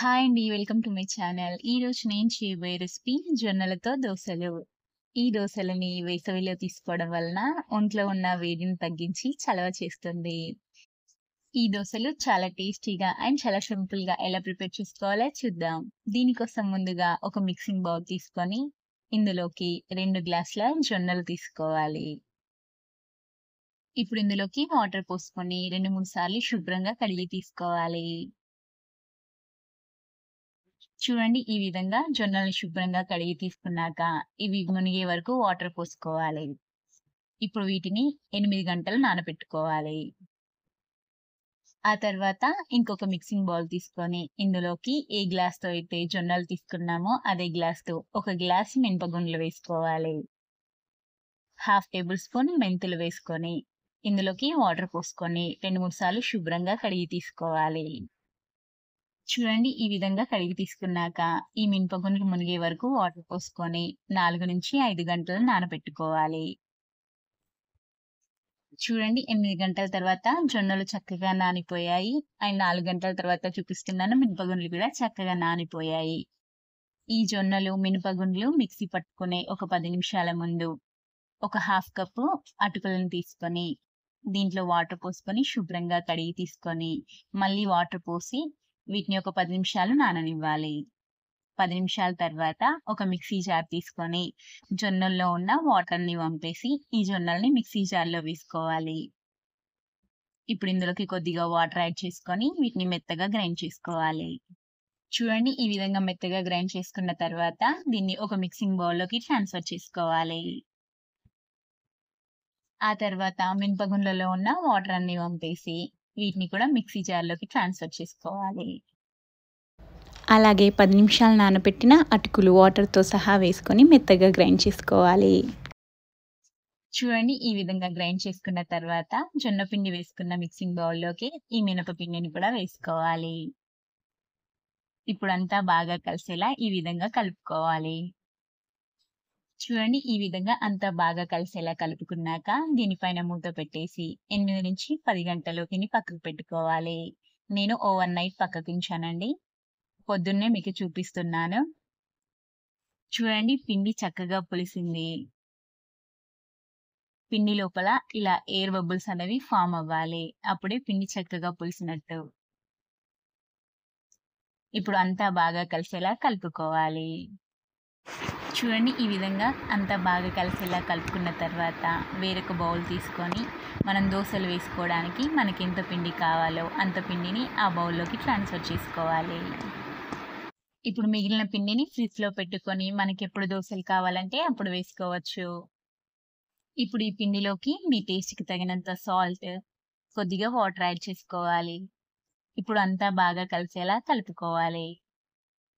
Hi అండి. Welcome to my channel. ఈరోజు నేను చేయబోయే రెసిపీ జొన్నలతో దోసలు. ఈ దోసలని వేసవిలో తీసుకోవడం వలన ఒంట్లో ఉన్న వేడిని తగ్గించి చలవ చేస్తుంది. ఈ దోసలు చాలా టేస్టీగా అండ్ చాలా సింపుల్‌గా ఎలా ప్రిపేర్ చేసుకోవాలో చూద్దాం. దీనికోసం ముందుగా ఒక మిక్సింగ్ బౌల్ తీసుకొని ఇందులోకి 2 గ్లాసుల జొన్నలు తీసుకోవాలి. ఇప్పుడు ఇందులోకి వాటర్ పోసుకొని 2, 3 సార్లు శుభ్రంగా కడిగి తీసుకోవాలి. చూడండి ఈ విధంగా జొన్నల్ని శుభ్రంగా కడిగి తీసుకున్నాక ఇవి మునిగే వరకు వాటర్ పోసుకోవాలి. ఇప్పుడు వీటిని 8 గంటలు నానబెట్టుకోవాలి. ఆ తర్వాత ఇంకొక మిక్సింగ్ బౌల్ తీసుకొని ఇందులోకి ఏ గ్లాస్‌తో అయితే జొన్నలు తీసుకున్నామో అదే గ్లాస్‌తో ఒక గ్లాస్ మినపగుండ్లు వేసుకోవాలి. హాఫ్ టేబుల్ స్పూన్ మెంతులు వేసుకొని ఇందులోకి వాటర్ పోసుకొని 2, 3 సార్లు శుభ్రంగా కడిగి తీసుకోవాలి. చూడండి ఈ విధంగా కడిగి తీసుకున్నాక ఈ మినపగుండ్లు మునిగే వరకు వాటర్ పోసుకొని 4-5 గంటలు నానబెట్టుకోవాలి. చూడండి 8 గంటల తర్వాత జొన్నలు చక్కగా నానిపోయాయి. అండ్ 4 గంటల తర్వాత చూపిస్తున్నాను మినపగుండ్లు కూడా చక్కగా నానిపోయాయి. ఈ జొన్నలు, మినపగుండ్లు మిక్సీ పట్టుకునే ఒక 10 నిమిషాల ముందు ఒక హాఫ్ కప్పు అటుకులను తీసుకొని దీంట్లో వాటర్ పోసుకొని శుభ్రంగా కడిగి తీసుకొని మళ్ళీ వాటర్ పోసి వీటిని ఒక 10 నిమిషాలు నాననివ్వాలి. 10 నిమిషాల తర్వాత ఒక మిక్సీ జార్ తీసుకొని జొన్నల్లో ఉన్న వాటర్‌ని వంపేసి ఈ జొన్నల్ని మిక్సీ జార్‌లో వేసుకోవాలి. ఇప్పుడు ఇందులోకి కొద్దిగా వాటర్ యాడ్ చేసుకొని వీటిని మెత్తగా గ్రైండ్ చేసుకోవాలి. చూడండి ఈ విధంగా మెత్తగా గ్రైండ్ చేసుకున్న తర్వాత దీన్ని ఒక మిక్సింగ్ బౌల్‌లోకి ట్రాన్స్‌ఫర్ చేసుకోవాలి. ఆ తర్వాత మినపగుండ్లలో ఉన్న వాటర్ అన్ని వంపేసి వీటిని కూడా మిక్సీ జార్‌లోకి ట్రాన్స్‌ఫర్ చేసుకోవాలి. అలాగే 10 నిమిషాలు నానబెట్టిన అటుకులు వాటర్‌తో సహా వేసుకొని మెత్తగా గ్రైండ్ చేసుకోవాలి. చూడండి ఈ విధంగా గ్రైండ్ చేసుకున్న తర్వాత జొన్న పిండి వేసుకున్న మిక్సింగ్ బౌల్‌లోకి ఈ మినపపిండిని కూడా వేసుకోవాలి. ఇప్పుడంతా బాగా కలిసేలా ఈ విధంగా కలుపుకోవాలి. చూడండి ఈ విధంగా అంతా బాగా కలిసేలా కలుపుకున్నాక దీనిపైన మూత పెట్టేసి 8-10 గంటలు దీన్ని పక్కకు పెట్టుకోవాలి. నేను ఓవర్ నైట్ పక్కకుంచానండి. పొద్దున్నే మీకు చూపిస్తున్నాను. చూడండి పిండి చక్కగా పులిసింది. పిండి లోపల ఇలా ఎయిర్ బబుల్స్ అనేవి ఫార్మ్ అవ్వాలి. అప్పుడే పిండి చక్కగా పులిసినట్టు. ఇప్పుడు అంతా బాగా కలిసేలా కలుపుకోవాలి. చూడండి ఈ విధంగా అంతా బాగా కలిసేలా కలుపుకున్న తర్వాత వేరొక బౌల్ తీసుకొని మనం దోసలు వేసుకోవడానికి మనకి ఎంత పిండి కావాలో అంత పిండిని ఆ బౌల్‌లోకి ట్రాన్స్‌ఫర్ చేసుకోవాలి. ఇప్పుడు మిగిలిన పిండిని ఫ్రిడ్జ్‌లో పెట్టుకొని మనకెప్పుడు దోసలు కావాలంటే అప్పుడు వేసుకోవచ్చు. ఇప్పుడు ఈ పిండిలోకి మీ టేస్ట్‌కి తగినంత సాల్ట్, కొద్దిగా వాటర్ యాడ్ చేసుకోవాలి. ఇప్పుడు అంతా బాగా కలిసేలా కలుపుకోవాలి.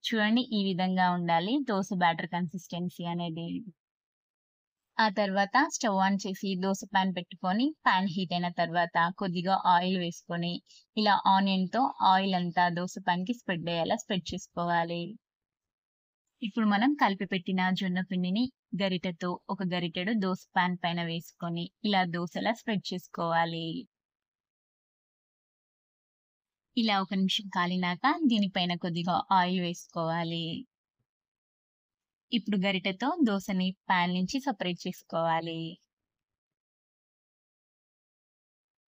చూడండి ఈ విధంగా ఉండాలి దోస బ్యాటర్ కన్సిస్టెన్సీ అనేది. ఆ తర్వాత స్టవ్ ఆన్ చేసి దోస పాన్ పెట్టుకొని పాన్ హీట్ అయిన తర్వాత కొద్దిగా ఆయిల్ వేసుకొని ఇలా ఆనియన్‌తో ఆయిల్ అంతా దోస పాన్‌కి స్ప్రెడ్ అయ్యేలా స్ప్రెడ్ చేసుకోవాలి. ఇప్పుడు మనం కలిపి పెట్టిన జొన్న పిండిని గరిటెతో ఒక గరిటెడు దోస పాన్ పైన వేసుకొని ఇలా దోసలా స్ప్రెడ్ చేసుకోవాలి. ఇలా ఒక నిమిషం కాలినాక దీనిపైన కొద్దిగా ఆయిల్ వేసుకోవాలి. ఇప్పుడు గరిటెతో దోసని పాన్ నుంచి సెపరేట్ చేసుకోవాలి.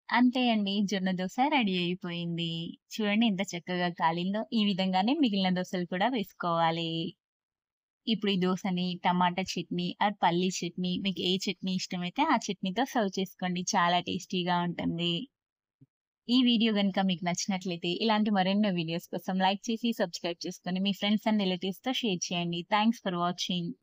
అంతే అండి. జొన్న దోస రెడీ అయిపోయింది. చూడండి ఎంత చక్కగా కాలిందో. ఈ విధంగానే మిగిలిన దోసలు కూడా వేసుకోవాలి. ఇప్పుడు ఈ దోసని టమాటా చట్నీ ఆర్ పల్లీ చట్నీ మీకు ఏ చట్నీ ఇష్టమైతే ఆ చట్నీతో సర్వ్ చేసుకోండి. చాలా టేస్టీగా ఉంటుంది. ఈ వీడియో గనుక మీకు నచ్చినట్లయితే ఇలాంటి మరెన్నో వీడియోస్ కోసం లైక్ చేసి, సబ్స్క్రైబ్ చేసుకొని మీ ఫ్రెండ్స్ అండ్ రిలేటివ్స్‌తో షేర్ చేయండి. Thanks for watching.